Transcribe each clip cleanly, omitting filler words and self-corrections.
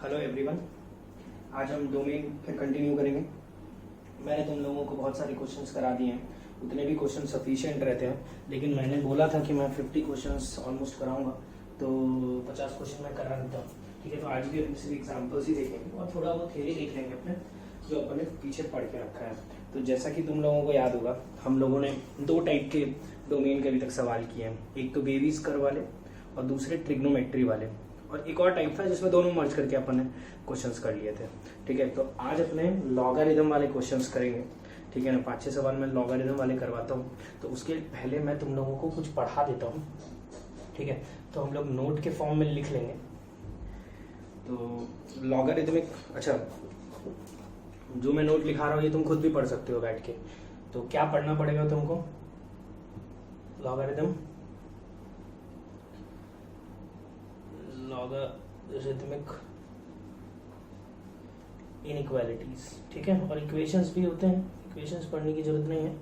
Hello everyone, आज हम domain फिर कंटिन्यू करेंगे। मैंने तुम लोगों को बहुत सारे क्वेश्चंस करा दिए हैं, उतने भी क्वेश्चन सफिशिएंट रहते हैं, लेकिन मैंने बोला था कि मैं 50 क्वेश्चंस ऑलमोस्ट कराऊंगा, तो 50 क्वेश्चन मैं करा देता हूँ। ठीक है, तो आज भी अपने सिर्फ एग्जाम्पल्स ही देखेंगे और थोड़ा बहुत थ्योरी देख लेंगे अपने जो अपन ने पीछे पढ़ के रखा है। तो जैसा कि तुम लोगों को याद होगा, हम लोगों ने दो टाइप के डोमेन के अभी तक सवाल किए हैं, एक तो बेबीज कर्व वाले और दूसरे ट्रिग्नोमेट्री वाले, और एक और टाइप था जिसमें दोनों मर्ज करके अपन ने क्वेश्चंस कर लिए थे। ठीक है, तो आज अपने लॉगरिथम वाले क्वेश्चंस करेंगे। ठीक है ना, 5-6 सवाल मैं लॉगरिथम वाले करवाता हूँ, तो उसके पहले मैं तुम लोगों को कुछ पढ़ा देता हूँ। ठीक है, तो हम लोग नोट के फॉर्म में लिख लेंगे। तो लॉगरिथमिक, अच्छा जो मैं नोट लिखा रहा हूँ ये तुम खुद भी पढ़ सकते हो बैठ के। तो क्या पढ़ना पड़ेगा तुमको? Logarithm, logarithmic inequalities. ठीक है, और इक्वेशंस भी होते हैं, इक्वेशंस पढ़ने की जरूरत नहीं है,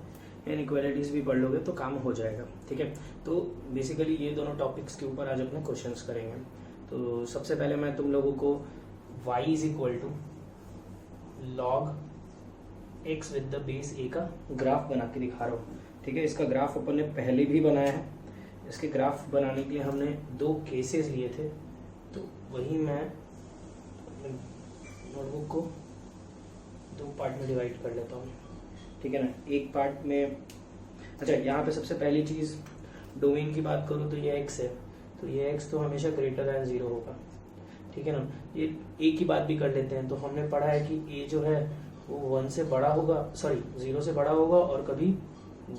इनइक्वालिटीज भी पढ़ लोगे तो काम हो जाएगा। ठीक है, तो बेसिकली ये दोनों टॉपिक्स के ऊपर आज अपने क्वेश्चंस करेंगे। तो सबसे पहले मैं तुम लोगों को y is equal to log x with the base a का ग्राफ बना के दिखा रहा हूँ। ठीक है, इसका ग्राफ अपन ने पहले भी बनाया है। इसके ग्राफ बनाने के लिए हमने दो केसेस लिए थे, तो वही मैं नोटबुक को दो पार्ट में डिवाइड कर लेता हूँ। ठीक है ना, एक पार्ट में, अच्छा यहाँ पे सबसे पहली चीज़ डोमेन की बात करूँ तो ये x है, तो ये x तो हमेशा ग्रेटर दैन 0 होगा। ठीक है ना, ये a की बात भी कर लेते हैं। तो हमने पढ़ा है कि a जो है वो 1 से बड़ा होगा, सॉरी 0 से बड़ा होगा और कभी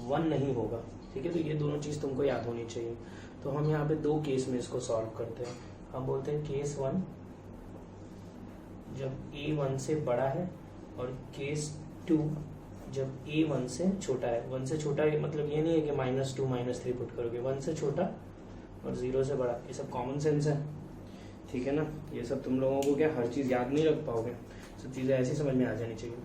1 नहीं होगा। ठीक है, तो ये दोनों चीज़ तुमको याद होनी चाहिए। तो हम यहाँ पे दो केस में इसको सॉल्व करते हैं। हम बोलते हैं केस 1 जब a 1 से बड़ा है, और केस 2 जब a 1 से छोटा है। 1 से छोटा है मतलब ये नहीं है कि -2 -3 पुट करोगे, 1 से छोटा और 0 से बड़ा, ये सब कॉमन सेंस है। ठीक है ना, ये सब तुम लोगों को क्या हर चीज़ याद नहीं रख पाओगे, सब चीज़ें ऐसी समझ में आ जानी चाहिए।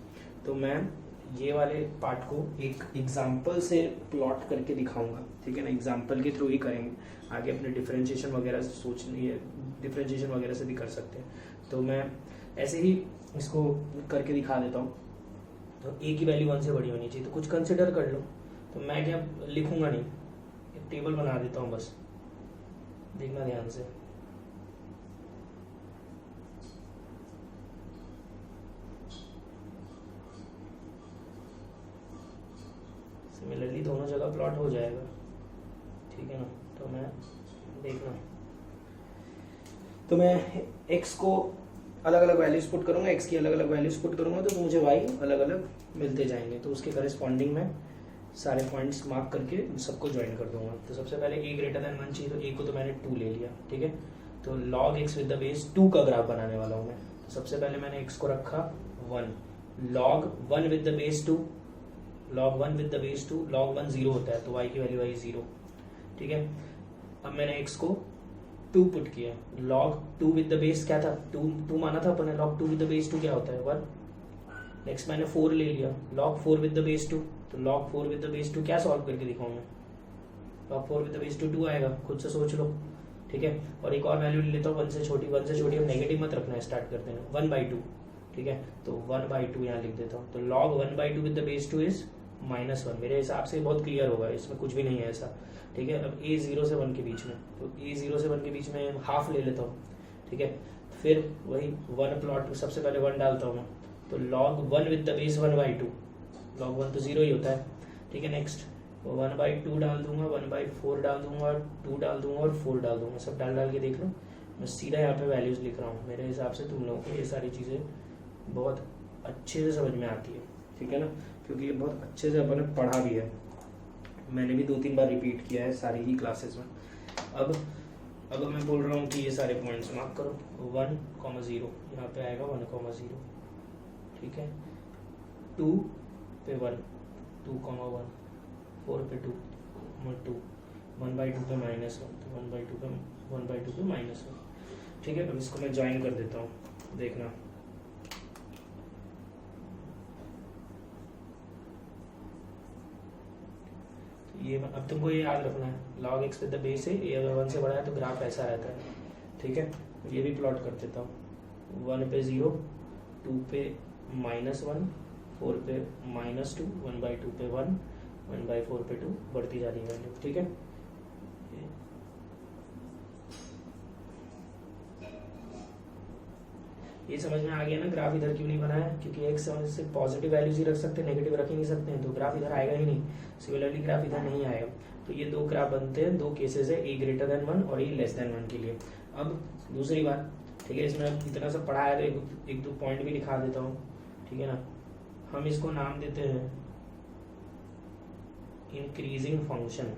तो मैं ये वाले पार्ट को एक एग्जाम्पल से प्लॉट करके दिखाऊंगा। ठीक है ना, एग्जाम्पल के थ्रू ही करेंगे, आगे अपने डिफरेंशिएशन वगैरह सोचनी है, डिफरेंशिएशन वगैरह से भी कर सकते हैं। तो मैं ऐसे ही इसको करके दिखा देता हूँ। तो a की वैल्यू 1 से बड़ी होनी चाहिए, तो कुछ कंसिडर कर लो। तो मैं क्या लिखूंगा नहीं, एक टेबल बना देता हूँ, बस देखना ध्यान से। सिमिलरली दोनों जगह प्लॉट हो जाएगा। ठीक है ना, तो मैं देखना, तो मैं x को अलग अलग वैल्यूज पुट करूंगा, x की अलग अलग वैल्यूज पुट करूंगा, तो मुझे y अलग अलग मिलते जाएंगे। तो उसके करस्पॉन्डिंग में सारे पॉइंट्स मार्क करके सबको ज्वाइन कर दूंगा। तो सबसे पहले a ग्रेटर देन 1 चाहिए, तो a को तो मैंने 2 ले लिया। ठीक है, तो log x with the base 2 का ग्राफ बनाने वाला हूँ मैं। तो सबसे पहले मैंने x को रखा 1, log 1 with the base 2, log 1 with the base 2, log 1 0 होता है, तो y की वैल्यू आई 0। ठीक है, अब मैंने x को 2 पुट किया, log 2 विद द बेस क्या था, 2 माना था अपन ने, log 2 विद द बेस 2 क्या होता है 1। नेक्स्ट मैंने 4 ले लिया, log 4 विद द बेस 2, तो log 4 विद द बेस 2 क्या सॉल्व करके दिखाऊं मैं, log 4 विद द बेस 2 आएगा, खुद से सोच लो। ठीक है, और एक और वैल्यू ले लेता हूँ 1 से छोटी, 1 से छोटी, अब नेगेटिव मत रखना है, स्टार्ट करते हैं 1/2। ठीक है, तो 1/2 यहाँ लिख देता हूँ। तो log 1/2 with the base 2 is -1। मेरे हिसाब से बहुत क्लियर होगा, इसमें कुछ भी नहीं है ऐसा। ठीक है, अब a 0 से 1 के बीच में, तो a 0 से 1 के बीच में हाफ ले लेता हूँ। ठीक है, फिर वही 1 प्लॉट, सबसे पहले 1 डालता हूँ मैं, तो log 1 with the base 1/2, log 1 तो 0 ही होता है। ठीक है, नेक्स्ट 1/2 डाल दूंगा, 1/4 डाल दूंगा, 2 डाल दूंगा और 4 डाल दूंगा। सब डाल के देख लो, मैं सीधा यहाँ पे वैल्यूज लिख रहा हूँ। मेरे हिसाब से तुम लोगों को ये सारी चीज़ें बहुत अच्छे से समझ में आती है। ठीक है ना, क्योंकि ये बहुत अच्छे से अपन ने पढ़ा भी है, मैंने भी 2-3 बार रिपीट किया है सारी ही क्लासेस में। अब मैं बोल रहा हूँ कि ये सारे पॉइंट्स मार्क करो, 1,0 यहाँ पे आएगा 1,0। ठीक है, 2 पे 1, 2,1, 4 पे 2, 2, 1/2 पे -1, तो 1/2 पे -1। ठीक है, अब इसको मैं ज्वाइन कर देता हूँ, देखना। ये अब तुमको ये याद रखना है, log x with the base है, ये अगर 1 से बड़ा है तो ग्राफ ऐसा रहता है। ठीक है, ये भी प्लॉट कर देता हूँ। 1 पे 0, 2 पे -1, 4 पे -2, 1/2 पे 1, 1/4 पे 2, बढ़ती जा रही है वैल्यू। ठीक है, ये समझ में आ गया ना ग्राफ इधर क्यों नहीं बनाया, क्योंकि एक समझ से पॉजिटिव वैल्यूज ही रख सकते हैं, नेगेटिव रख ही नहीं सकते हैं, तो ग्राफ इधर आएगा ही नहीं। सिमिलरली ग्राफ इधर नहीं आएगा। तो ये दो ग्राफ बनते हैं, दो केसेस है, ए ग्रेटर देन 1 और ए लेस देन 1 के लिए। अब दूसरी बात, ठीक है, इसमें इतना सब पढ़ाया तो एक दो पॉइंट भी दिखा देता हूँ, ठीक है ना। हम इसको नाम देते हैं इंक्रीजिंग फंक्शन।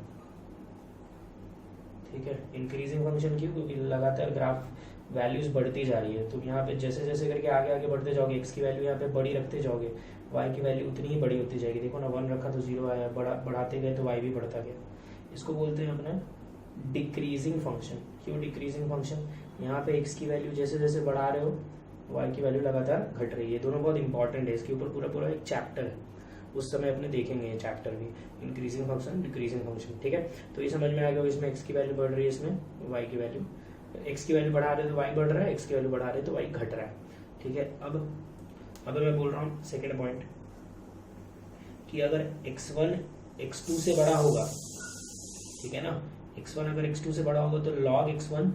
ठीक है, इंक्रीजिंग फंक्शन क्यों, क्योंकि लगातार ग्राफ वैल्यूज बढ़ती जा रही है। तो यहाँ पे जैसे जैसे करके आगे आगे बढ़ते जाओगे, एक्स की वैल्यू यहाँ पे बड़ी रखते जाओगे, वाई की वैल्यू उतनी ही बड़ी होती जाएगी। देखो ना, 1 रखा तो 0 आया, बढ़ाते गए तो वाई भी बढ़ता गया। इसको बोलते हैं अपना डिक्रीजिंग फंक्शन। क्यों डिक्रीजिंग फंक्शन, यहाँ पे एक्स की वैल्यू जैसे जैसे बढ़ा रहे हो, वाई की वैल्यू लगातार घट रही है। दोनों बहुत इंपॉर्टेंट है, इसके ऊपर पूरा पूरा एक चैप्टर है, उस समय अपने देखेंगे ये चैप्टर भी, इंक्रीजिंग फंक्शन डिक्रीजिंग फंक्शन। ठीक है, तो ये समझ में आ गया, इसमें एक्स की वैल्यू बढ़ रही है, इसमें वाई की वैल्यू, एक्स की वैल्यू बढ़ा रहे तो वाई बढ़ रहा है, एक्स की वैल्यू बढ़ा रहे तो वाई घट रहा है। ठीक है, अब मैं बोल रहा हूँ सेकेंड पॉइंट कि अगर x1 x2 से बड़ा होगा, ठीक है ना, x1 अगर x2 से बड़ा होगा तो log x1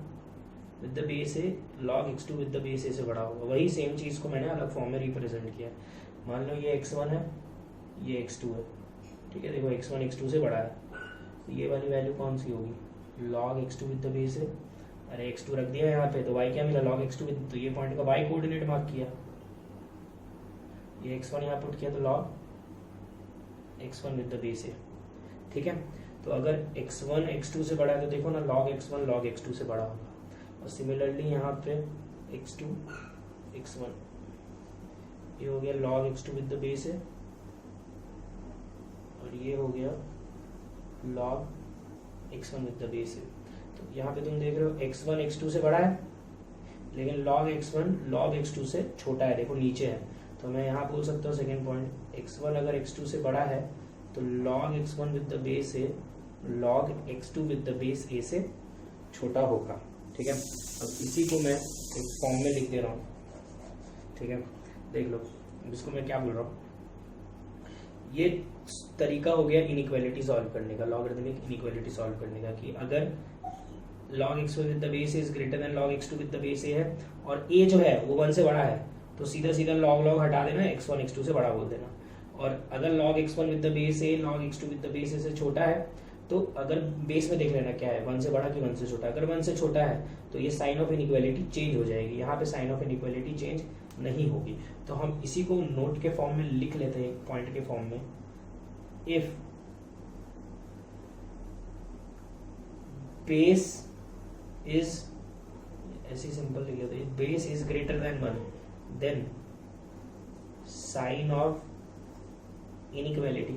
with the base A log x2 with the base A से बड़ा होगा। वही सेम चीज को मैंने अलग फॉर्म में रिप्रेजेंट किया। मान लो ये x1 है, ये x2 है, ठीक है, देखो x1 x2 से बड़ा है, तो ये वाली वैल्यू कौन सी होगी, log x2 with the base A. अरे x2 रख दिया यहाँ पे, तो y क्या मिला, log x2 विद, तो ये पॉइंट का y कोऑर्डिनेट मार्क किया, ये x1 यहाँ पुट किया, तो log x1 with the base A. ठीक है, तो अगर x1 x2 से बड़ा है तो देखो ना, log x1 log x2 से बड़ा होगा। और सिमिलरली यहाँ पे x2 x1, ये हो गया log x2 with the base है, और ये हो गया log x1 with the base है। तो यहाँ पे तुम देख रहे हो x1 x2 से बड़ा है, लेकिन log x1 log x2 से छोटा है, देखो नीचे है। तो मैं यहाँ बोल सकता हूँ सेकेंड पॉइंट, x1 अगर x2 से बड़ा है तो log x1 with the base A log x2 with the base A से छोटा होगा। ठीक है, अब इसी को मैं एक फॉर्म में लिख दे रहा हूँ। ठीक है, देख लो इसको मैं क्या बोल रहा हूँ, ये तरीका हो गया इनइक्वालिटी सॉल्व करने का, लॉगरिथमिक इनइक्वालिटी सॉल्व करने का, कि अगर log x1 with the base A is greater than log x2 with the base A है और a जो है वो 1 से बड़ा है, तो सीधा सीधा log हटा देना, x1 x2 से बड़ा बोल देना। और अगर log x1 with the base A log x2 with the base A से छोटा है, तो अगर बेस में देख लेना क्या है, 1 से बड़ा कि 1 से छोटा। अगर 1 से छोटा है तो ये साइन ऑफ इनइक्वालिटी चेंज हो जाएगी, यहाँ पे साइन ऑफ इनइक्वालिटी चेंज नहीं होगी। तो हम इसी को नोट के फॉर्म में लिख लेते हैं, पॉइंट के फॉर्म में, इफ बेस इज, ऐसे सिंपल लिख लेते हैं, base is greater then 1, then sign of inequality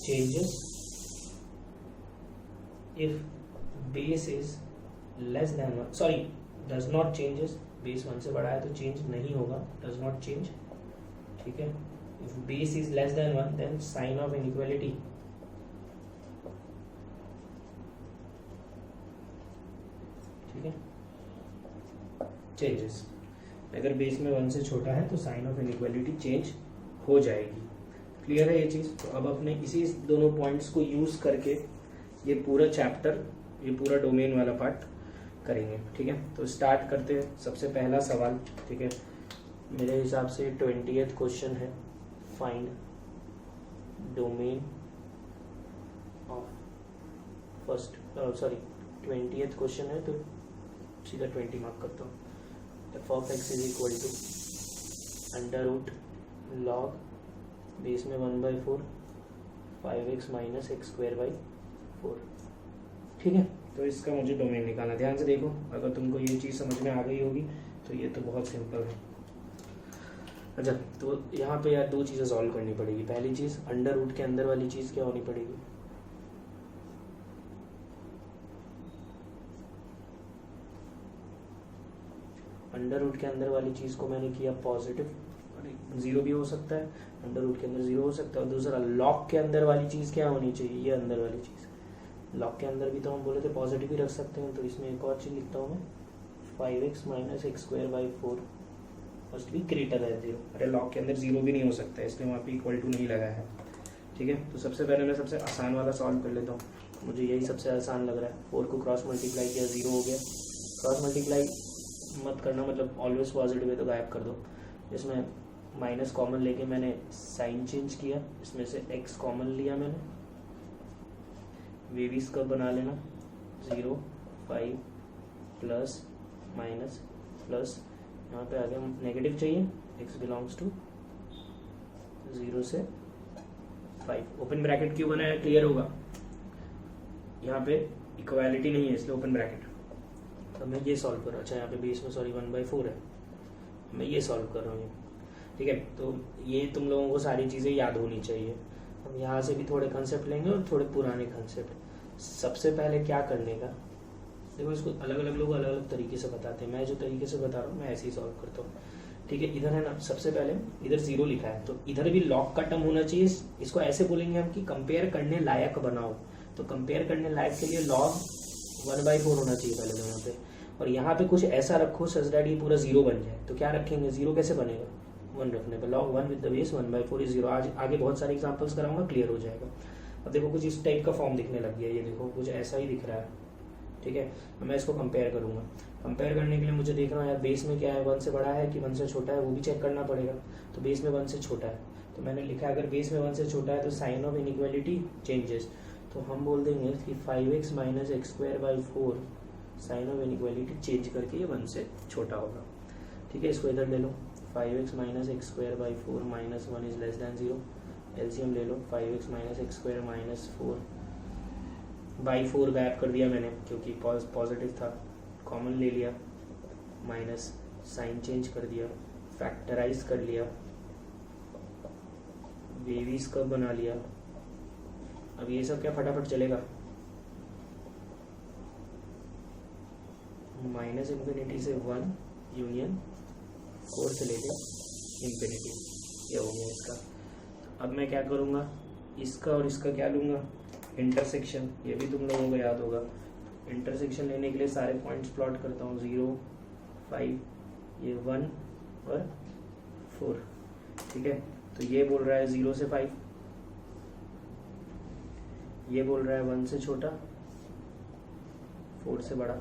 changes if base is less than 1, sorry does not changes, base 1 से बड़ा है तो चेंज नहीं होगा, does not change। ठीक है, if base is less than 1 then sign of inequality ठीक है चेंजेस। अगर बेस में 1 से छोटा है तो साइन ऑफ इनइक्वालिटी चेंज हो जाएगी। क्लियर है ये चीज़। तो अब अपने इसी दोनों पॉइंट्स को यूज करके ये पूरा चैप्टर, ये पूरा डोमेन वाला पार्ट करेंगे। ठीक है, तो स्टार्ट करते हैं। सबसे पहला सवाल, ठीक है, मेरे हिसाब से 20th क्वेश्चन है, find domain of first, sorry 20th question है तो सीधा 20 मार्क करता हूँ। F of x is equal to under root log base में 1/4 5x minus x square by 4। ठीक है, तो इसका मुझे डोमेन निकालना। ध्यान से देखो, अगर तुमको ये चीज़ समझ में आ गई होगी तो ये तो बहुत सिंपल है। अच्छा, तो यहाँ पे यार दो चीज़ें सॉल्व करनी पड़ेगी। पहली चीज़, अंडर रूट के अंदर वाली चीज़ क्या होनी पड़ेगी, अंडर रूट के अंदर वाली चीज़ को मैंने किया पॉजिटिव, 0 भी हो सकता है, अंडर रूट के अंदर 0 हो सकता है। और दूसरा, लॉग के अंदर वाली चीज़ क्या होनी चाहिए, ये अंदर वाली चीज़। लॉग के अंदर भी तो हम बोले थे पॉजिटिव ही रख सकते हैं, तो इसमें एक और चीज़ लिखता हूँ मैं, 5x minus x square by 4 must be greater than 0। अरे लॉग के अंदर 0 भी नहीं हो सकता है, इसलिए वहाँ पे इक्वल टू नहीं लगाया है। ठीक है, तो सबसे पहले मैं सबसे आसान वाला सॉल्व कर लेता हूँ, मुझे यही सबसे आसान लग रहा है। 4 को क्रॉस मल्टीप्लाई किया 0 हो गया। क्रॉस मल्टीप्लाई मत करना, मतलब ऑलवेज पॉजिटिव है तो गायब कर दो। इसमें माइनस कॉमन लेके मैंने साइन चेंज किया, इसमें से x कॉमन लिया मैंने, वेवीज कब बना लेना 0 5 प्लस माइनस प्लस, यहाँ पे आ गया नेगेटिव चाहिए, x बिलोंग्स टू 0 से 5। ओपन ब्रैकेट क्यों बनाया, क्लियर होगा। यहाँ पे इक्वालिटी नहीं है इसलिए ओपन ब्रैकेट। तो मैं ये सॉल्व कर रहा हूँ, अच्छा यहाँ पे बेस में सॉरी 1/4 है, मैं ये सॉल्व कर रहा हूँ। ठीक है, तो ये तुम लोगों को सारी चीज़ें याद होनी चाहिए। हम यहाँ से भी थोड़े कंसेप्ट लेंगे और थोड़े पुराने कंसेप्ट। सबसे पहले क्या करने का, देखो इसको अलग अलग लोग अलग अलग तरीके से बताते हैं, मैं जो तरीके से बता रहा हूँ मैं ऐसे ही सॉल्व करता हूँ। ठीक है, इधर है ना, सबसे पहले इधर 0 लिखा है तो इधर भी लॉग का टर्म होना चाहिए। इसको ऐसे बोलेंगे हम कि कंपेयर करने लायक बनाओ, तो कंपेयर करने लायक के लिए लॉग 1/4 होना चाहिए पहले तो यहाँ पे। और यहाँ पे कुछ ऐसा रखो सच दैट ये पूरा 0 बन जाए। तो क्या रखेंगे, 0 कैसे बनेगा, 1 रखने पर log 1 with the base 1/4 is 0। आज आगे बहुत सारे एग्जांपल्स कराऊंगा, क्लियर हो जाएगा। अब देखो कुछ इस टाइप का फॉर्म दिखने लग गया, ये देखो कुछ ऐसा ही दिख रहा है। ठीक है, मैं इसको कंपेयर करूंगा। कंपेयर करने के लिए मुझे देखना है यार बेस में क्या है, 1 से बड़ा है कि 1 से छोटा है, वो भी चेक करना पड़ेगा। तो बेस में 1 से छोटा है, तो मैंने लिखा है अगर बेस में 1 से छोटा है तो साइन ऑफ इनइक्वालिटी चेंजेस। तो हम बोल देंगे कि 5x minus x square by 4 sign of inequality change करके ये 1 से छोटा होगा। ठीक है, इसको इधर ले लो, 5x minus x square by 4 minus 1 is less than 0। LCM ले लो, 5x minus x square minus 4 by 4 गायब कर दिया मैंने क्योंकि पॉजिटिव था, कॉमन ले लिया, माइनस साइन चेंज कर दिया, फैक्टराइज कर लिया, बेबीज कब बना लिया। अब ये सब क्या फटाफट चलेगा, माइनस इन्फिनिटी से 1 यूनियन 4 से लेकर इन्फिनिटी, ये हो गया इसका। अब मैं क्या करूँगा, इसका और इसका क्या लूँगा, इंटरसेक्शन। ये भी तुम लोगों को याद होगा। इंटरसेक्शन लेने के लिए सारे पॉइंट्स प्लॉट करता हूँ, 0 5, ये 1 और 4। ठीक है, तो ये बोल रहा है 0 से 5, ये बोल रहा है 1 से छोटा 4 से बड़ा।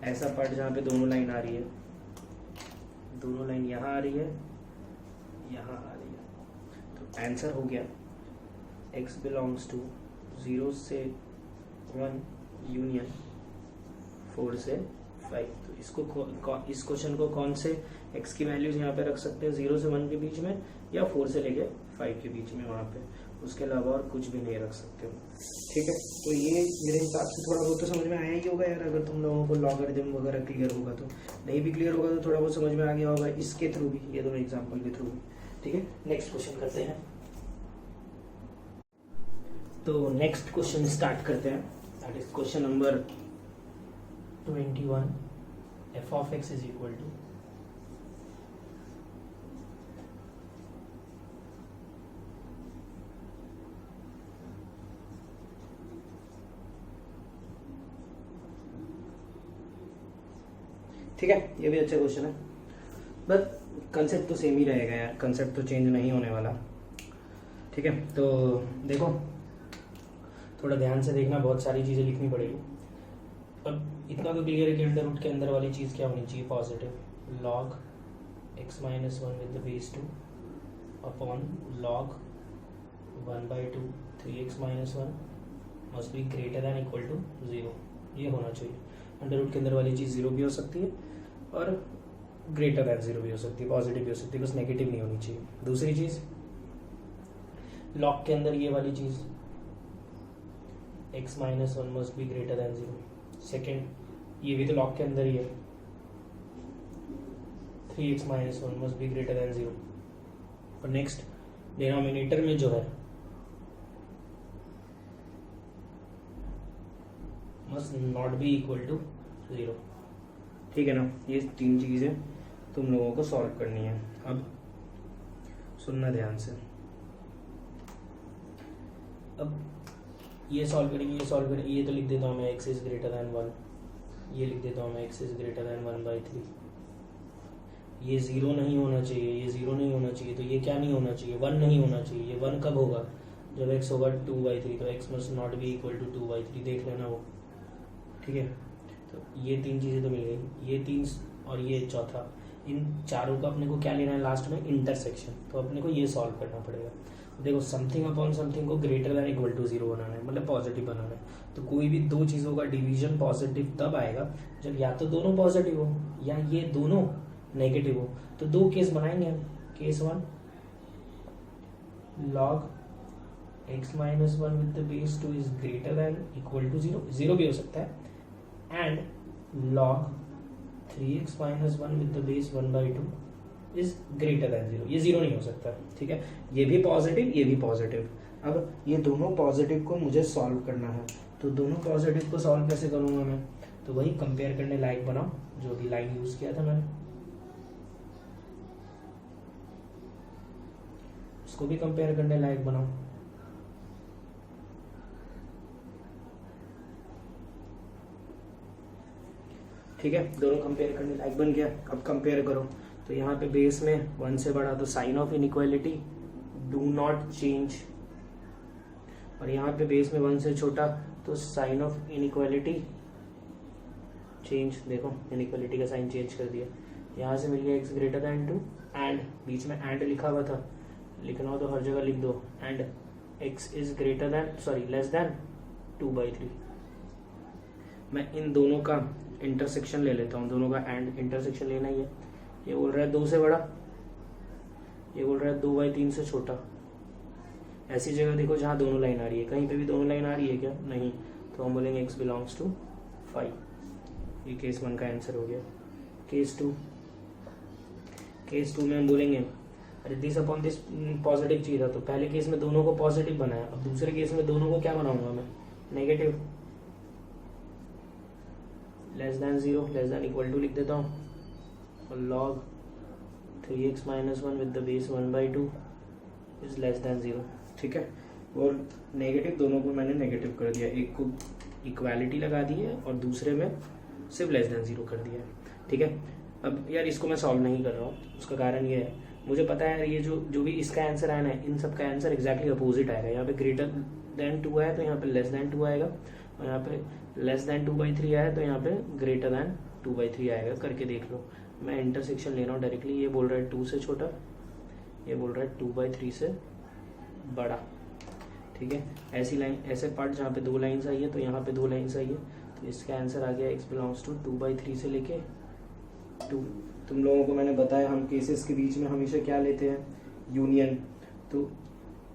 ऐसा पार्ट जहाँ पे दोनों लाइन आ रही है, दोनों लाइन यहाँ आ रही है, यहाँ आ रही है, तो आंसर हो गया x बिलोंग्स टू 0 से 1 यूनियन 4 से 5। तो इसको इस क्वेश्चन को कौन से x की वैल्यूज यहाँ पे रख सकते हैं, 0 से 1 के बीच में या 4 से लेके 5 के बीच में, वहाँ पे उसके अलावा और कुछ भी नहीं रख सकते हो। ठीक है, तो ये मेरे हिसाब से थोड़ा बहुत तो समझ में आया ही होगा यार। अगर तुम लोगों को लॉगरिथम वगैरह क्लियर होगा तो, नहीं भी क्लियर होगा तो थोड़ा बहुत समझ में आ गया होगा इसके थ्रू भी, ये दोनों एग्जाम्पल के थ्रू भी। ठीक है, नेक्स्ट क्वेश्चन करते हैं। तो नेक्स्ट क्वेश्चन स्टार्ट करते हैं, that is question number 21। f of x is equal to ठीक है, ये भी अच्छा क्वेश्चन है, बट कंसेप्ट तो सेम ही रहेगा यार, कंसेप्ट तो चेंज नहीं होने वाला। ठीक है, तो देखो थोड़ा ध्यान से देखना, बहुत सारी चीज़ें लिखनी पड़ेगी। अब इतना तो क्लियर है कि अंडर रूट के अंदर वाली चीज़ क्या होनी चाहिए, positive. Log x minus 1 with the base 2 upon log 1/2 3x minus 1 must be greater than equal to 0। ये होना चाहिए। अंडर रूट के अंदर वाली चीज़ 0 भी हो सकती है और ग्रेटर दैन 0 भी हो सकती है, पॉजिटिव भी हो सकती है, बस नेगेटिव नहीं होनी चाहिए। दूसरी चीज़, लॉग के अंदर ये वाली चीज़ x minus 1 must be greater than 0। Second, ये भी तो लॉग के अंदर ही है, 3x minus 1 must be greater than 0। और नेक्स्ट, डिनोमिनेटर में जो है must not be equal to 0। ठीक है ना, ये 3 चीज़ें तुम लोगों को सॉल्व करनी है। अब सुनना ध्यान से, अब ये सॉल्व करेंगे, ये सॉल्व करेंगे, ये तो लिख देता हूँ मैं x इज ग्रेटर दैन 1, ये लिख देता हूँ मैं x इज ग्रेटर देन 1/3। ये 0 नहीं होना चाहिए, ये 0 नहीं होना चाहिए, तो ये क्या नहीं होना चाहिए, 1 नहीं होना चाहिए। ये 1 कब होगा, जब x होगा 2/3, तो x must not be equal to 2/3, देख लेना वो, ठीक है। तो ये 3 चीज़ें तो मिल गई, ये 3 और ये चौथा, इन चारों का अपने को क्या लेना है लास्ट में, इंटरसेक्शन। तो अपने को ये सॉल्व करना पड़ेगा। देखो समथिंग अपॉन समथिंग को ग्रेटर देन इक्वल टू 0 बनाना है, मतलब पॉजिटिव बनाना है। तो कोई भी दो चीज़ों का डिवीजन पॉजिटिव तब आएगा जब या तो दोनों पॉजिटिव हो या ये दोनों नेगेटिव हो। तो दो केस बनाएंगे हम। Case 1, log x minus 1 with the base 2 is greater than equal to 0, 0 भी हो सकता है, and log 3x minus 1 with the base 1/2 is greater than 0, ये 0 नहीं हो सकता, ठीक है। ये भी पॉजिटिव, ये भी पॉजिटिव। अब ये दोनों पॉजिटिव को मुझे सॉल्व करना है, तो दोनों पॉजिटिव को सॉल्व कैसे करूँगा मैं, तो वही कंपेयर करने लायक बनाओ, जो भी लाइन यूज किया था मैंने, उसको भी कंपेयर करने लायक बनाओ। ठीक है, दोनों कंपेयर करने लायक बन गया। अब कंपेयर करो, तो यहाँ पे बेस में 1 से बड़ा तो sign of inequality do not change, और यहाँ पे बेस में 1 से छोटा तो साइन ऑफ इनइक्वालिटी चेंज। देखो इनइक्वालिटी का साइन चेंज कर दिया। यहाँ से मिल गया x ग्रेटर दैन 2, एंड बीच में एंड लिखा हुआ था, लिखना हो तो हर जगह लिख दो, and x is greater then less than 2/3। मैं इन दोनों का इंटरसेक्शन ले लेता हूँ, दोनों का एंड इंटरसेक्शन लेना ही है। ये बोल रहा है 2 से बड़ा, ये बोल रहा है 2/3 से छोटा। ऐसी जगह देखो जहाँ दोनों लाइन आ रही है, कहीं पे भी दोनों लाइन आ रही है क्या, नहीं, तो हम बोलेंगे x बिलोंग्स टू 5। ये केस 1 का आंसर हो गया। केस 2 में हम बोलेंगे अरे दिस अपॉन दिस पॉजिटिव चीज था, तो पहले केस में दोनों को पॉजिटिव बनाया, अब दूसरे केस में दोनों को क्या बनाऊंगा मैं, negative. Less than 0, less than equal to लिख देता हूँ, और log 3x minus 1 with the base 1/2 is less than 0, ठीक है। और नेगेटिव दोनों को मैंने नेगेटिव कर दिया, एक को इक्वालिटी लगा दी है और दूसरे में सिर्फ लेस देन 0 कर दिया है, ठीक है। अब यार इसको मैं सॉल्व नहीं कर रहा हूँ, उसका कारण ये है, मुझे पता है ये जो भी इसका आंसर आना है, इन सब का आंसर एग्जैक्टली अपोजिट आएगा। यहाँ पे ग्रेटर देन 2 आया तो यहाँ पे लेस देन 2 आएगा, और यहाँ पे लेस देन 2/3 आया तो यहाँ पे ग्रेटर देन 2/3 आएगा। करके देख लो, मैं इंटरसेक्शन ले रहा हूँ डायरेक्टली। ये बोल रहा है 2 से छोटा, ये बोल रहा है 2/3 से बड़ा, ठीक है। ऐसी लाइन, ऐसे पार्ट जहाँ पे 2 लाइन्स आई है तो यहाँ पे 2 लाइन्स आई है, तो इसका आंसर आ गया x बिलोंग्स टू 2/3 से लेके 2। तुम लोगों को मैंने बताया हम केसेस के बीच में हमेशा क्या लेते हैं, यूनियन। तो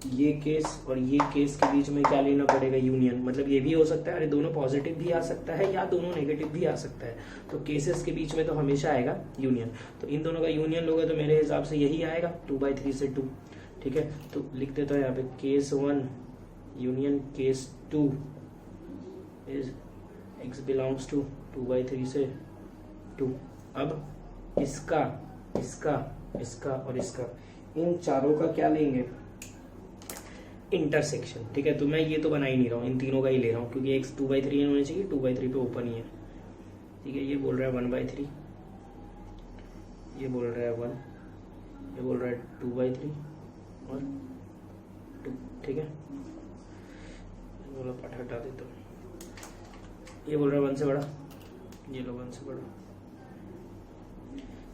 ये केस और ये केस के बीच में क्या लेना पड़ेगा, यूनियन। मतलब ये भी हो सकता है, अरे दोनों पॉजिटिव भी आ सकता है या दोनों नेगेटिव भी आ सकता है, तो केसेस के बीच में तो हमेशा आएगा यूनियन। तो इन दोनों का यूनियन लोगे तो मेरे हिसाब से यही आएगा 2/3 से 2, ठीक है। तो लिख देता हूँ यहाँ पे case 1 union case 2 is x belongs to 2/3 से 2। अब इसका इसका इसका और इसका, इन चारों का क्या लेंगे, इंटरसेक्शन, ठीक है। तो मैं ये तो बना ही नहीं रहा हूँ, इन तीनों का ही ले रहा हूँ, क्योंकि x 2/3 होना चाहिए, 2/3 पे ओपन ही है, ठीक है। ये बोल रहा है 1/3, ये बोल रहा है 1, ये बोल रहा है 2/3 और 2, ठीक है। बोला पाठ हटा देता हूँ। ये बोल रहा है 1 से बड़ा, ये लो 1 से बड़ा,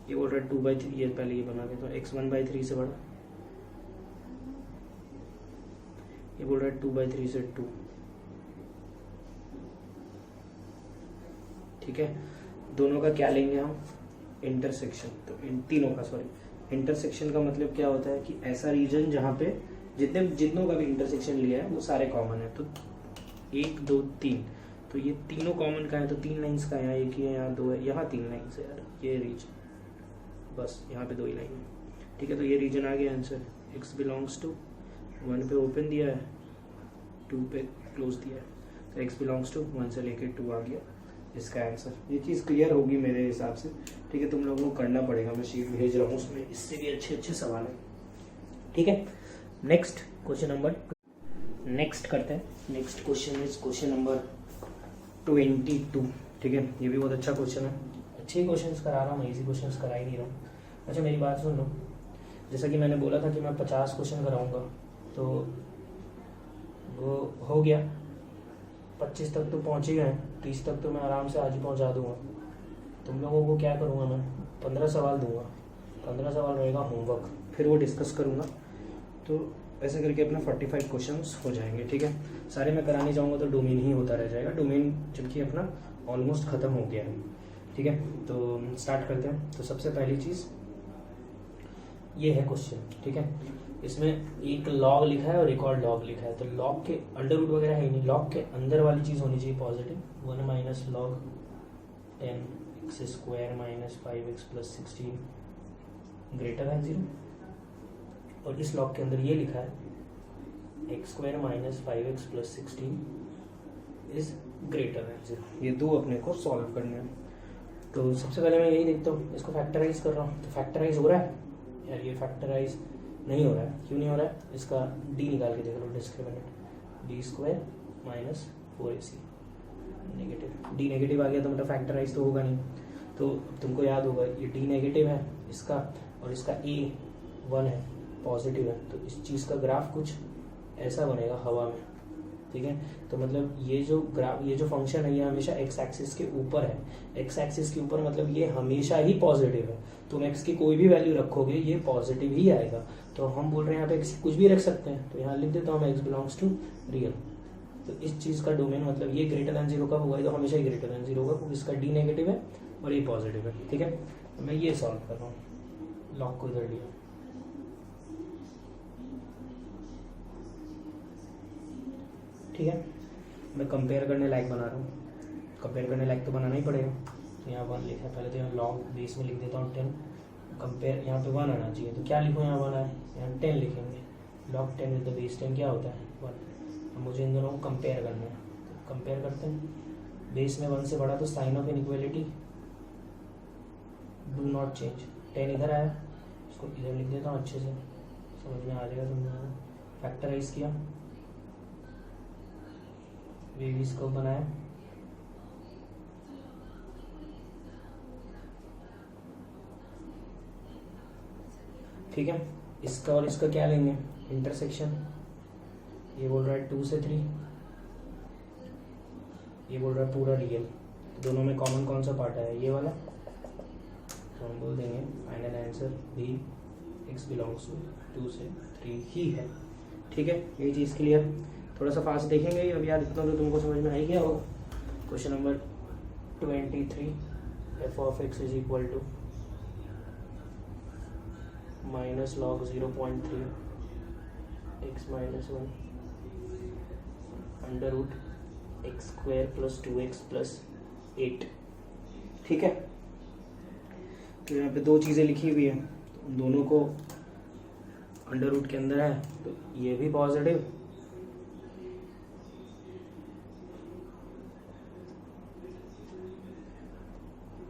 ये बोल रहा है 2/3, ये पहले ये बना देता हूँ, x 1/3 से बड़ा, ये बोल रहा है 2/3 से 2, ठीक है। दोनों का क्या लेंगे हम, इंटरसेक्शन। तो इन तीनों का, सॉरी, इंटरसेक्शन का मतलब क्या होता है कि ऐसा रीजन जहाँ पे जितनों का भी इंटरसेक्शन लिया है वो सारे कॉमन है। तो 1 2 3, तो ये तीनों कॉमन का है, तो 3 लाइन्स का है, यहाँ 1 है, यहाँ 2 है, यहाँ 3 लाइन्स है यार, ये रीजन, बस यहाँ पे 2 ही लाइन है, ठीक है। तो ये रीजन आ गया आंसर। x बिलोंग्स टू 1 पे ओपन दिया है, 2 पे क्लोज दिया है, तो x बिलोंग्स टू 1 से लेके 2 आ गया इसका आंसर। ये चीज़ क्लियर होगी मेरे हिसाब से, ठीक है। तुम लोगों को करना पड़ेगा, मैं शीट भेज रहा हूँ, उसमें इससे भी अच्छे अच्छे सवाल है, ठीक है। नेक्स्ट क्वेश्चन नंबर, नेक्स्ट करते हैं। Next question is question number 22, ठीक है, ये भी बहुत अच्छा क्वेश्चन है। अच्छे क्वेश्चंस करा रहा हूँ, इजी क्वेश्चंस करा ही नहीं रहा हूँ। अच्छा मेरी बात सुन लो, जैसा कि मैंने बोला था कि मैं 50 क्वेश्चन कराऊंगा, तो वो हो गया, 25 तक तो पहुँच ही गए, 30 तक तो मैं आराम से आज ही पहुँचा दूँगा। तुम लोगों को क्या करूँगा मैं, 15 सवाल दूंगा, 15 सवाल रहेगा होमवर्क, फिर वो डिस्कस करूँगा। तो ऐसे करके अपना 45 क्वेश्चंस हो जाएंगे। ठीक है, सारे मैं कराने जाऊँगा तो डोमेन ही होता रह जाएगा, डोमेन जबकि अपना ऑलमोस्ट ख़त्म हो गया है। ठीक है, तो स्टार्ट करते हैं। तो सबसे पहली चीज़ ये है क्वेश्चन। ठीक है, इसमें एक लॉग लिखा है और एक और लॉग लिखा है, तो लॉग के अंडर रूट वगैरह है ही नहीं, लॉग के अंदर वाली चीज़ होनी चाहिए positive. 1 minus log 10x square minus 5x plus 16 greater than 0, और इस लॉग के अंदर ये लिखा है x square minus 5x plus 16 is greater than 0। ये दो अपने को सॉल्व करने हैं। तो सबसे पहले मैं यही देखता हूँ, इसको फैक्टराइज कर रहा हूँ। तो फैक्टराइज हो रहा है यार, ये फैक्टराइज नहीं हो रहा है। क्यों नहीं हो रहा है, इसका d निकाल के देख लो, discriminant d square minus 4ac negative, d negative आ गया तो मतलब फैक्टराइज तो होगा नहीं। तो तुमको याद होगा ये d नेगेटिव है इसका, और इसका a 1 है, पॉजिटिव है, तो इस चीज़ का ग्राफ कुछ ऐसा बनेगा हवा में। ठीक है, तो मतलब ये जो ग्राफ, ये जो फंक्शन है ये हमेशा एक्स एक्सिस के ऊपर है। एक्स एक्सिस के ऊपर मतलब ये हमेशा ही पॉजिटिव है। तुम एक्स की कोई भी वैल्यू रखोगे ये पॉजिटिव ही आएगा। तो हम बोल रहे हैं यहाँ पे एक्स कुछ भी रख सकते हैं, तो यहाँ लिख देता हूँ मैं एक्स बिलोंग्स टू रियल। तो इस चीज़ का डोमेन मतलब ये ग्रेटर दैन 0 कब होगा, तो हमेशा ही ग्रेटर दैन 0 होगा, क्योंकि इसका d नेगेटिव है और ये पॉजिटिव है। ठीक है, तो मैं ये सॉल्व कर रहा हूँ, लॉग को इधर लिया। ठीक है, मैं कंपेयर करने लायक बना रहा हूँ, कंपेयर करने लायक तो बनाना ही पड़ेगा। तो यहाँ 1 लिखा है, पहले तो यहाँ लॉग बेस में लिख देता हूँ 10, कंपेयर यहाँ पे 1 आना चाहिए, तो क्या लिखूँ, यहाँ 1 आए, यहाँ 10 लिखेंगे। लॉग 10 विद द बेस 10 क्या होता है 1। मुझे इन दोनों को कंपेयर करना है, तो कंपेयर करते हैं। बेस में 1 से बड़ा तो sign of inequality do not change, 10 इधर आया, इसको इधर लिख देता हूँ, अच्छे से समझ में आ जाएगा तुम लोगों को। फैक्टराइज किया, बेबीज को बनाया, ठीक है। इसका और इसका क्या लेंगे, इंटरसेक्शन। ये बोल रहा है 2 से 3, ये बोल रहा है पूरा रियल, तो दोनों में कॉमन कौन सा पार्ट है, ये वाला, तो हम बोल देंगे फाइनल आंसर भी x बिलोंग्स टू 2 से 3 ही है। ठीक है, ये चीज़ क्लियर। थोड़ा सा फास्ट देखेंगे, अब यार इतना तो तुमको समझ में आ ही गया होगा। Question number 23, f of x is equal to minus log 0.3 x minus 1 under root x square plus 2x plus 8। ठीक है, तो यहाँ पे दो चीज़ें लिखी हुई है, दोनों को अंडर रूट के अंदर है, तो ये भी positive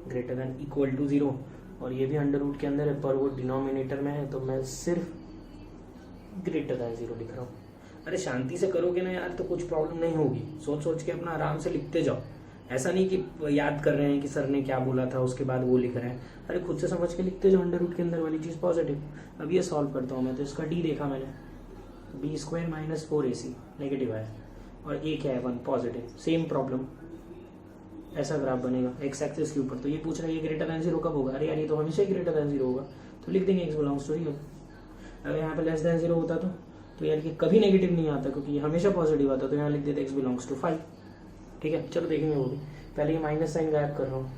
greater than equal to 0, और ये भी अंडर रूट के अंदर है, पर वो डिनोमिनेटर में है, तो मैं सिर्फ ग्रेटर देन 0 लिख रहा हूँ। अरे शांति से करोगे ना यार तो कुछ प्रॉब्लम नहीं होगी, सोच सोच के अपना आराम से लिखते जाओ। ऐसा नहीं कि याद कर रहे हैं कि सर ने क्या बोला था उसके बाद वो लिख रहे हैं, अरे खुद से समझ के लिखते जाओ। अंडर रूट के अंदर वाली चीज़ पॉजिटिव। अब ये सॉल्व करता हूँ मैं, तो इसका d देखा मैंने, b square minus 4ac negative आया, और a क्या है 1 पॉजिटिव। सेम प्रॉब्लम, ऐसा ग्राफ बनेगा एक्स एक्सिस के ऊपर। तो ये पूछ रहा है ये ग्रेटर दैन 0 कब होगा, अरे यार ये तो हमेशा ही ग्रेटर दैन 0 होगा, तो लिख देंगे x बिलोंग्स टू रियल। अगर यहाँ पे लेस देन 0 होता तो यार ये कभी नेगेटिव नहीं आता, क्योंकि ये हमेशा पॉजिटिव आता, तो यहाँ लिख देते x बिलोंग्स टू 5। ठीक है, चलो देखेंगे वो भी। पहले ये माइनस साइन गायब कर रहा हूँ।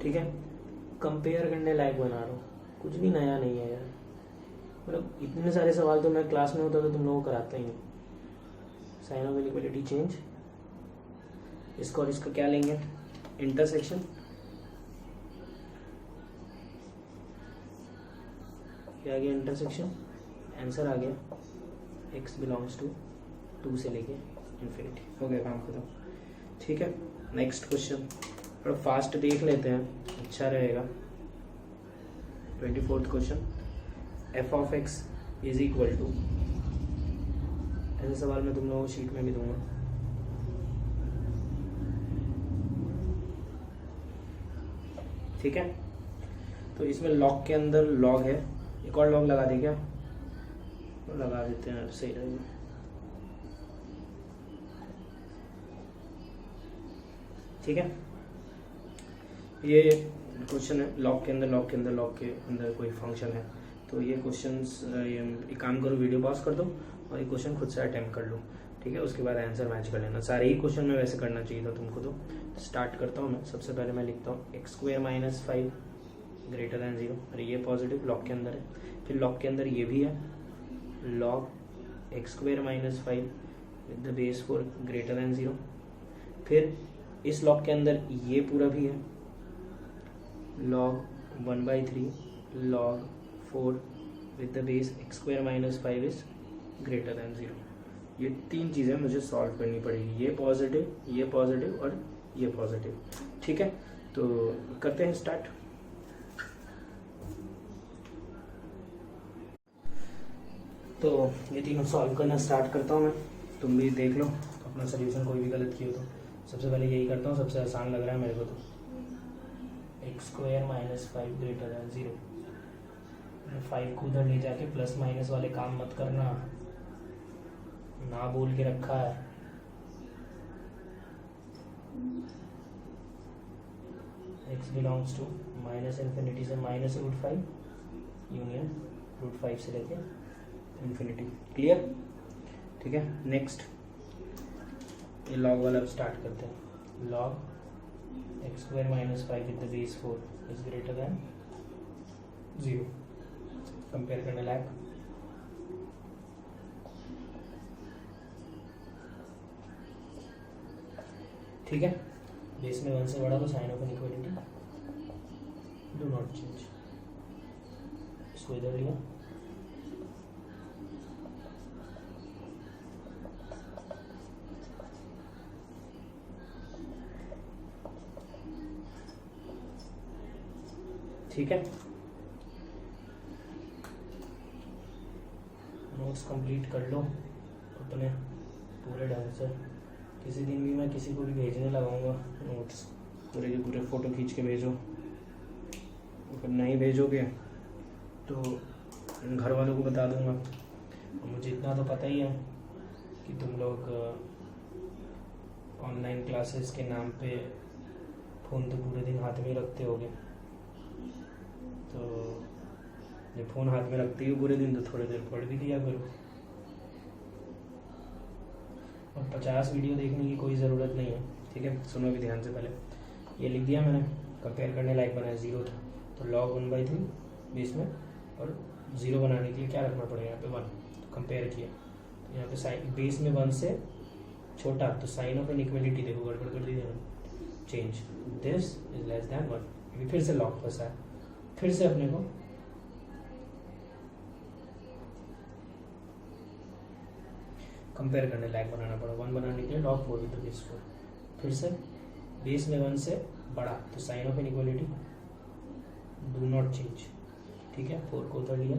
ठीक है, कंपेयर करने लायक बना रहा हूँ, कुछ भी नया नहीं है यार। मतलब इतने सारे सवाल तो मैं क्लास में होता तो तुम लोगों को कराता ही नहीं। साइन ऑफ इनइक्वालिटी चेंज, इसका और इसका क्या लेंगे, इंटरसेक्शन। क्या आ गया इंटरसेक्शन, आंसर आ गया x बिलोंग्स टू 2 से लेके इन्फिनिटी। हो गया काम खत्म। ठीक है, नेक्स्ट क्वेश्चन थोड़ा फास्ट देख लेते हैं, अच्छा रहेगा। 24th question, f of x is equal to, ऐसे सवाल मैं तुम लोगों को शीट में भी दूंगा, ठीक है, तो इसमें लॉग के अंदर लॉग है, एक और लॉग लगा दे क्या, लगा देते हैं, सही रहेगा। ठीक है, ये क्वेश्चन है लॉग के अंदर लॉग के अंदर कोई फंक्शन है। तो ये क्वेश्चंस एक काम करो, वीडियो पॉज कर दो और ये क्वेश्चन खुद से अटेम्प्ट कर लो। ठीक है, उसके बाद आंसर मैच कर लेना। सारे ही क्वेश्चन में वैसे करना चाहिए था तुमको। तो स्टार्ट करता हूँ मैं। सबसे पहले मैं लिखता हूँ x² - 5 ग्रेटर दैन 0। अरे ये पॉजिटिव लॉग के अंदर है। फिर लॉग के अंदर ये भी है, log x² - 5 with the base 4 greater than 0। फिर इस लॉग के अंदर ये पूरा भी है, log 1/3 log 4 with the base x² - 5 is greater than 0। ये तीन चीज़ें मुझे सॉल्व करनी पड़ेगी, ये पॉजिटिव और ये पॉजिटिव। ठीक है, तो करते हैं स्टार्ट। तो ये तीनों सॉल्व करना स्टार्ट करता हूँ मैं, तुम भी देख लो अपना सोल्यूशन, कोई भी गलत किया तो। सबसे पहले यही करता हूँ, सबसे आसान लग रहा है मेरे को। तो x² - 5 ग्रेटर दैन 0। 5 को उधर ले जाके प्लस माइनस वाले काम मत करना, ना बोल के रखा है। x बिलोंग्स टू -∞ से -√5 यूनियन √5 से लेके इन्फिनिटी। क्लियर? ठीक है, नेक्स्ट ये लॉग वाला स्टार्ट करते हैं। Log x² - 5 with the base 4 is greater than 0। Compare करने लायक। ठीक है, बेस में 1 से बड़ा तो sign of inequality do not change. इसको इधर लिया, ठीक है। नोट्स कंप्लीट कर लो अपने पूरे ढंग से। किसी दिन भी मैं किसी को भी भेजने लगाऊंगा नोट्स, पूरे के पूरे फ़ोटो खींच के भेजो। अगर नहीं भेजोगे तो घर वालों को बता दूंगा। मुझे इतना तो पता ही है कि तुम लोग ऑनलाइन क्लासेस के नाम पे फ़ोन तो पूरे दिन हाथ में ही रखते होगे। तो जब फ़ोन हाथ में रखते हो पूरे दिन, तो थोड़ी देर पढ़ भी लिया करो। और 50 वीडियो देखने की कोई ज़रूरत नहीं है। ठीक है, सुनो भी ध्यान से। पहले ये लिख दिया मैंने, कंपेयर करने लायक बनाया, 0 था तो log 1/3 बेस में, और 0 बनाने के लिए क्या रखना पड़ेगा यहाँ पे 1। तो कंपेयर किया तो यहाँ पे साइन बेस में 1 से छोटा, तो साइन ऑफ इनइक्वालिटी देखो गड़बड़ कर दी है, change this is less than 1। अभी फिर से लॉग फंसा है, फिर से अपने को कंपेयर करने लायक बनाना पड़ा। 1 बनाने के लिए log 4 विद द बेस 4, फिर से बेस में 1 से बड़ा, तो sign of inequality do not change. ठीक है, 4 को उधर लिया,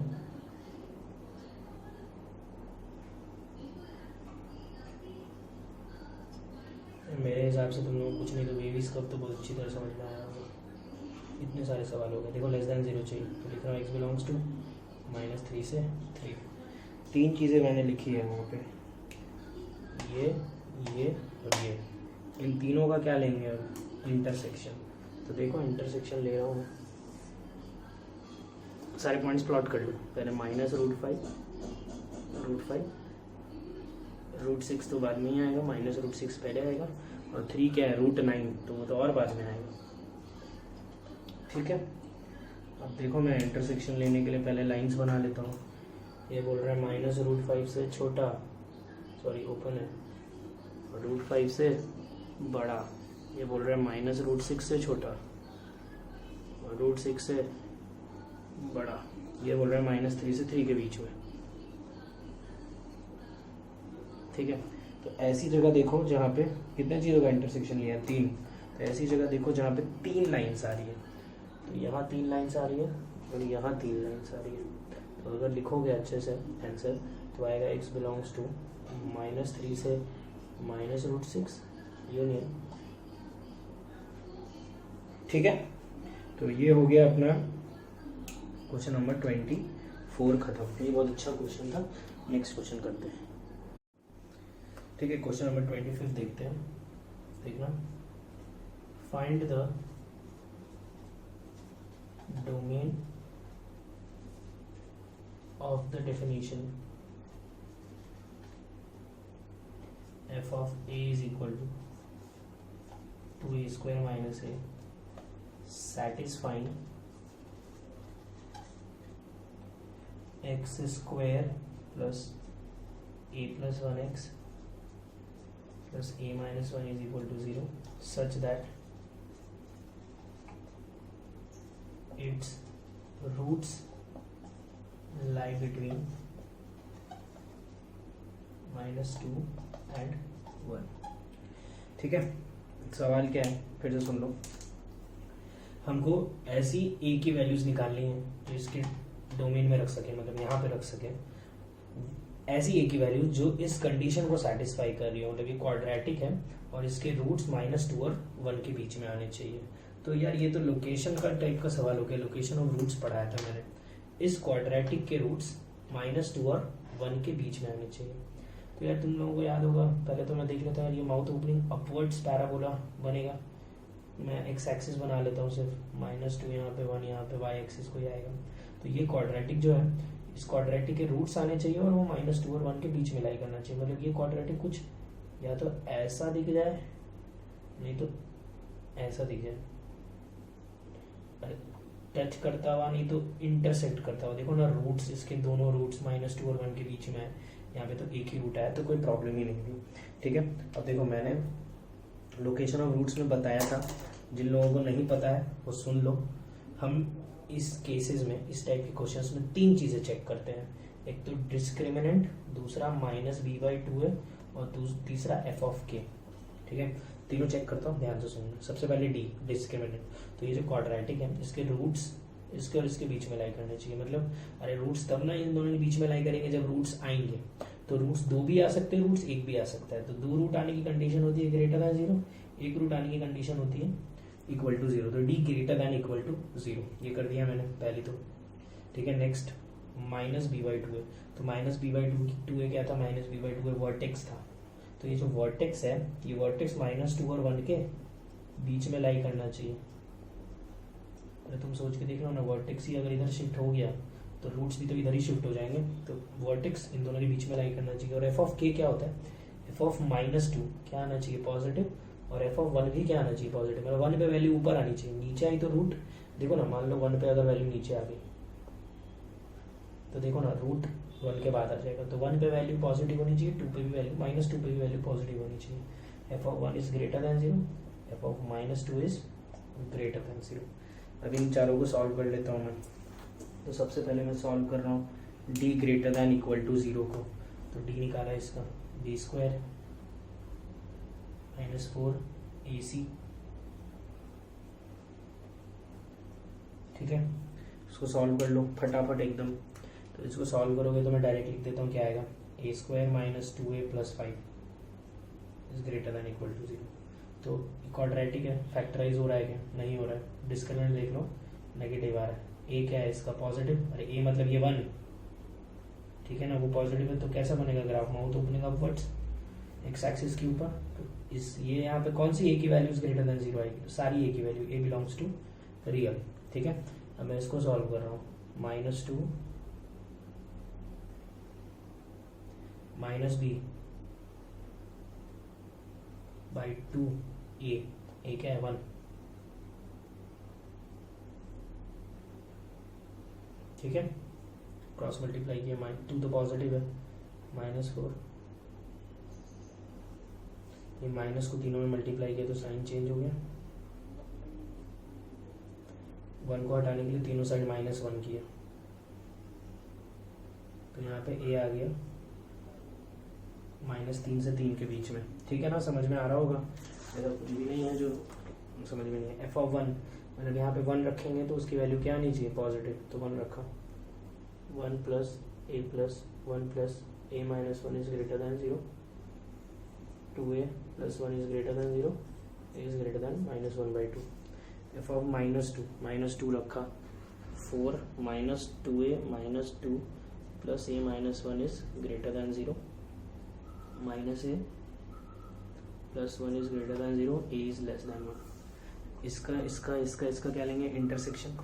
मेरे हिसाब से तुम लोग कुछ नहीं तो बेबीज कब तो बहुत अच्छी तरह समझ में आया होगा। इतने सारे सवाल हो गए। देखो लेस दैन 0 चाहिए, तो लिख रहा हूँ x बिलोंग्स टू -3 से 3। तीन चीज़ें मैंने लिखी है वहाँ पे, ये और ये। इन तीनों का क्या लेंगे अब? इंटरसेक्शन। तो देखो इंटरसेक्शन ले रहा हूँ मैं, सारे पॉइंट्स प्लॉट कर लो। पहले -√5 √6 तो बाद में ही आएगा, -√6 पहले आएगा, और 3 क्या है √9, तो वो तो और बाद में आएगा। ठीक है, अब देखो मैं इंटरसेक्शन लेने के लिए पहले लाइंस बना लेता हूँ। ये बोल रहा है -√5 से छोटा, सॉरी ओपन है, और √5 से बड़ा। ये बोल रहा है -√6 से छोटा और √6 से बड़ा। ये बोल रहा है -3 से 3 के बीच में। ठीक है, तो ऐसी जगह देखो जहाँ पे कितने चीज़ों का इंटरसेक्शन लिया है, 3। तो ऐसी जगह देखो जहाँ पे 3 लाइन्स आ रही है। तो यहाँ 3 लाइन्स आ रही है और यहाँ 3 लाइन्स आ रही है। तो अगर लिखोगे अच्छे से आंसर तो आएगा x बिलोंग्स टू -3 से -√6 यूनियन। ठीक है, तो ये हो गया अपना क्वेश्चन नंबर 24 खत्म। ये बहुत अच्छा क्वेश्चन था। नेक्स्ट क्वेश्चन करते हैं। ठीक है, क्वेश्चन नंबर 25 देखते हैं। देखना, find the domain of the definition f of a is equal to 2a square minus a satisfying x square plus a plus 1x plus a minus 1 is equal to 0 such that its roots lie between -2 and 1। ठीक है, सवाल क्या है फिर से सुन लो। हमको ऐसी ए की वैल्यूज निकालनी है जो इसके डोमेन में रख सके, मतलब यहाँ पे रख सके। ऐसी ए की वैल्यू जो इस कंडीशन को सेटिस्फाई कर रही हो, मतलब ये क्वाड्रेटिक है और इसके रूट्स -2 और 1 के बीच में आने चाहिए। तो यार ये तो लोकेशन का टाइप का सवाल हो गया। लोकेशन ऑफ रूट्स पढ़ाया था मैंने। इस क्वाड्रेटिक के रूट्स -2 और 1 के बीच में आने चाहिए। तो यार तुम लोगों को याद होगा, पहले तो मैं देख लेता हूँ, ये माउथ ओपनिंग अपवर्ड्स पैराबोला बनेगा। मैं एक्स एक्सिस बना लेता हूँ सिर्फ, -2 यहाँ पे 1 यहाँ पे वाई एक्सिस को ही आएगा। तो ये क्वाड्रेटिक जो है, इस क्वाड्रेटिक के रूट्स आने चाहिए और वो -2 और 1 के बीच में लाई करना चाहिए। मतलब ये क्वाड्रेटिक कुछ या तो ऐसा दिख जाए, नहीं तो ऐसा दिख जाए, टच करता हुआ, नहीं तो इंटरसेक्ट करता हुआ। देखो ना, रूट्स, इसके दोनों रूट्स -2 और 1 के बीच में है। यहाँ पे तो एक ही रूट आया, तो कोई प्रॉब्लम ही नहीं थी। ठीक है, अब देखो मैंने लोकेशन ऑफ रूट्स में बताया था। जिन लोगों को नहीं पता है वो सुन लो। हम इस केसेस में, इस टाइप के क्वेश्चंस में 3 चीज़ें चेक करते हैं। एक तो डिस्क्रिमिनेंट, दूसरा -b/2 है और तीसरा f of k। ठीक है, तीनों चेक करता हूँ, ध्यान से सुनना। सबसे पहले डी, डिस्क्रिमिनेंट। तो ये जो क्वाड्रेटिक है, इसके रूट्स इसके और इसके बीच में लाई करने चाहिए। मतलब अरे रूट्स तब ना इन दोनों के बीच में लाई करेंगे जब रूट्स आएंगे। तो रूट्स 2 भी आ सकते हैं, रूट्स 1 भी आ सकता है। तो 2 रूट आने की कंडीशन होती है ग्रेटर दैन 0, 1 रूट आने की कंडीशन होती है इक्वल टू 0। तो D greater than equal to 0, ये कर दिया मैंने पहली तो। ठीक है, नेक्स्ट -b/2 है। तो -b/2 है क्या था? -b/2 है वर्टेक्स था। तो ये जो वर्टेक्स है, ये वर्टेक्स -2 और 1 के बीच में लाई करना चाहिए। अरे तुम सोच के देख लो ना, वर्टेक्स ही अगर इधर शिफ्ट हो गया तो रूट्स भी तो इधर ही शिफ्ट हो जाएंगे। तो वर्टेक्स इन दोनों के बीच में लाई करना चाहिए। और f of k क्या होता है? f of -2 क्या आना चाहिए? पॉजिटिव। और f of 1 भी क्या आना चाहिए? पॉजिटिव। मतलब 1 पे वैल्यू ऊपर आनी चाहिए, नीचे आई तो रूट, देखो ना, मान लो 1 पे अगर वैल्यू नीचे आ गई तो देखो ना, रूट 1 के बाद आ जाएगा। तो 1 पे वैल्यू पॉजिटिव होनी चाहिए, 2 पे भी वैल्यू, -2 पे भी वैल्यू पॉजिटिव होनी चाहिए। f of 1 is greater than 0, f of -2 is greater than 0। अब इन चारों को सॉल्व कर लेता हूँ मैं। तो सबसे पहले मैं सॉल्व कर रहा हूँ d greater than equal to 0 को। तो d निकाला इसका, d स्क्वायर -4 AC। ठीक है, इसको सॉल्व कर लो फटाफट एकदम। तो इसको सॉल्व करोगे तो मैं डायरेक्ट लिख देता हूँ, क्या आएगा? a square -2a + 5 is greater than equal to 0। तो क्वाड्रेटिक है, फैक्टराइज हो रहा है क्या? नहीं हो रहा है। डिस्क्रिमिनेंट देख लो, नेगेटिव आ रहा है। ए क्या है इसका? पॉजिटिव। अरे ए मतलब ये 1, ठीक है ना, वो पॉजिटिव है। तो कैसा बनेगा graph? Mouth opening upwards, x axis के ऊपर। तो इस ये यहाँ पे कौन सी ए की वैल्यूज ग्रेटर दैन 0 आएगी? सारी ए की value, a belongs to real. ठीक है, अब मैं इसको सॉल्व कर रहा हूँ। -2 -b/2 ए क्या है? 1। ठीक है, क्रॉस मल्टीप्लाई किया, -2 तो पॉजिटिव है, -4, ये माइनस को तीनों में मल्टीप्लाई किया तो साइन चेंज हो गया। 1 को हटाने के लिए तीनों साइड -1 किया, तो यहाँ पे a आ गया -3 से 3 के बीच में। ठीक है ना, समझ में आ रहा होगा? ऐसा कुछ भी नहीं है जो समझ में नहीं है। f of 1 मतलब यहाँ पे 1 रखेंगे तो उसकी वैल्यू क्या आनी चाहिए? पॉजिटिव। तो 1 रखा, 1 + a + 1 + a - 1 is greater than 0, 2a + 1 is greater than 0, a is greater then -1/2। F of -2 रखा 4 -2a -2 plus a -1 is greater than 0 minus a plus 1 is greater than 0 a is less than 1। इसका क्या लेंगे, intersection.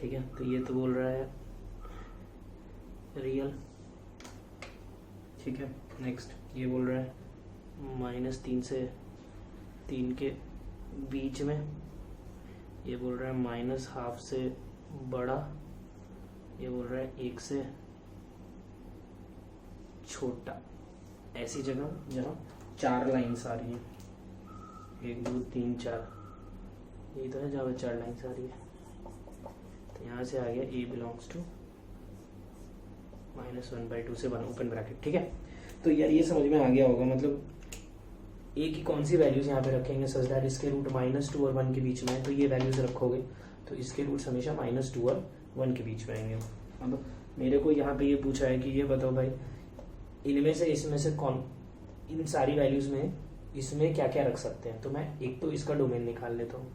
ठीक है, तो ये तो बोल रहा है रियल। ठीक है, नेक्स्ट ये बोल रहा है -3 से 3 के बीच में, ये बोल रहा है -12 से बड़ा, ये बोल रहा है 1 से छोटा। ऐसी जगह जहाँ 4 लाइन्स आ रही हैं, 1 2 3 4, ये तो है जहाँ 4 लाइन्स आ रही है। तो यहाँ से आ गया a बिलोंग्स टू -1/2 से 1 ओपन ब्रैकेट। ठीक है, तो यार ये समझ में आ गया होगा, मतलब a की कौन सी वैल्यूज यहाँ पे रखेंगे सच दैट इसके रूट -2 और 1 के बीच में है, तो ये वैल्यूज रखोगे तो इसके रूट्स हमेशा -2 और 1 के बीच में आएंगे। अब मेरे को यहाँ पे ये पूछा है कि ये बताओ भाई इनमें से इसमें से कौन, इन सारी वैल्यूज में इसमें क्या क्या रख सकते हैं। तो मैं एक तो इसका डोमेन निकाल लेता हूँ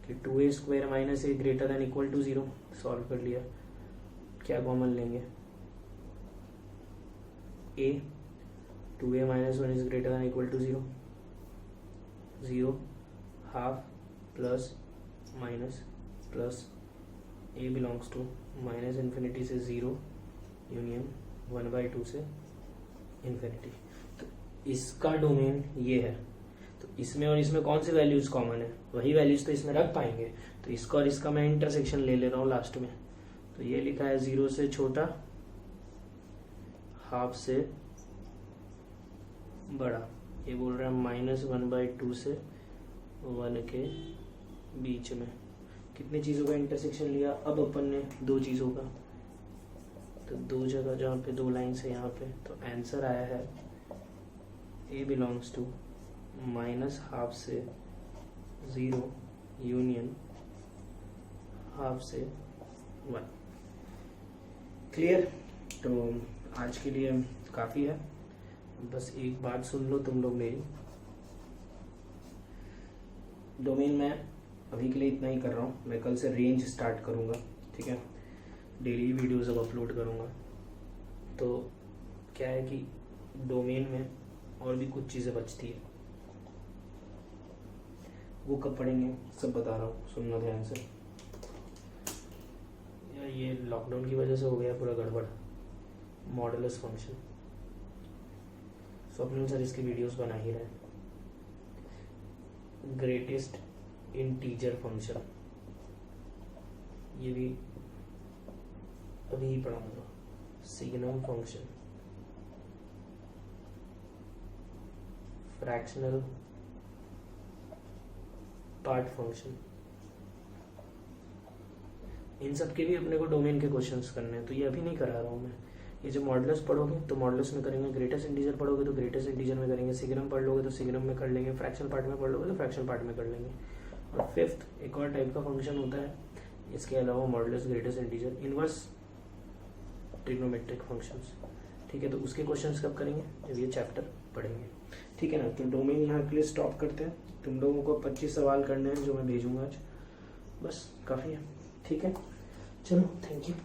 कि 2a² - a greater than equal to 0। Solve कर लिया, क्या कॉमन लेंगे, a 2a - 1 is greater than equal to 0, 0 half plus minus plus a belongs to -∞ से 0 यूनियन 1/2 से इन्फिनिटी। तो इसका डोमेन ये है, तो इसमें और इसमें कौन सी वैल्यूज कॉमन है, वही वैल्यूज तो इसमें रख पाएंगे। तो इसका और इसका मैं इंटरसेक्शन ले ले रहा हूँ लास्ट में। तो ये लिखा है 0 से छोटा, हाफ से बड़ा, ये बोल रहा है -1/2 से 1 के बीच में। कितनी चीज़ों का इंटरसेक्शन लिया, अब अपन ने 2 चीज़ों का, तो 2 जगह जहाँ पे 2 लाइन्स है यहाँ पे, तो आंसर आया है a बिलोंग्स टू -12 से 0 यूनियन हाफ से 1। क्लियर? तो आज के लिए काफ़ी है, बस एक बात सुन लो तुम लोग मेरी। डोमेन मैं अभी के लिए इतना ही कर रहा हूँ, मैं कल से रेंज स्टार्ट करूँगा। ठीक है, डेली वीडियोज़ अब अपलोड करूँगा। तो क्या है कि डोमेन में और भी कुछ चीज़ें बचती है, वो कब पढ़ेंगे सब बता रहा हूँ, सुनना ध्यान से। यार ये लॉकडाउन की वजह से हो गया पूरा गड़बड़। मॉडुलस फंक्शन, स्वप्निल सर इसकी वीडियोस बना ही रहे। ग्रेटेस्ट इंटीजर फंक्शन, ये भी अभी ही पढ़ाऊंगा। Signum function, fractional part function, इन सब के भी अपने को डोमेन के क्वेश्चंस करने हैं, तो ये अभी नहीं करा रहा हूँ मैं। ये जो मॉडुलस पढ़ोगे तो मॉडुलस में करेंगे, ग्रेटेस्ट इंटीजर पढ़ोगे तो ग्रेटेस्ट इंटीजर में करेंगे, सिग्नम पढ़ लोगे तो सिग्नम में कर लेंगे, फ्रैक्शनल पार्ट में पढ़ लोगे तो फ्रैक्शनल पार्ट में कर लेंगे। और 5th एक और टाइप का फंक्शन होता है इसके अलावा modulus, greatest integer, inverse trigonometric functions. ठीक है, तो उसके क्वेश्चंस कब करेंगे जब ये चैप्टर पढ़ेंगे। ठीक है ना, तो डोमेन यहाँ के लिए स्टॉप करते हैं। तुम लोगों को 25 सवाल करने हैं जो मैं भेजूंगा आज, बस काफ़ी है। ठीक है, चलो, थैंक यू।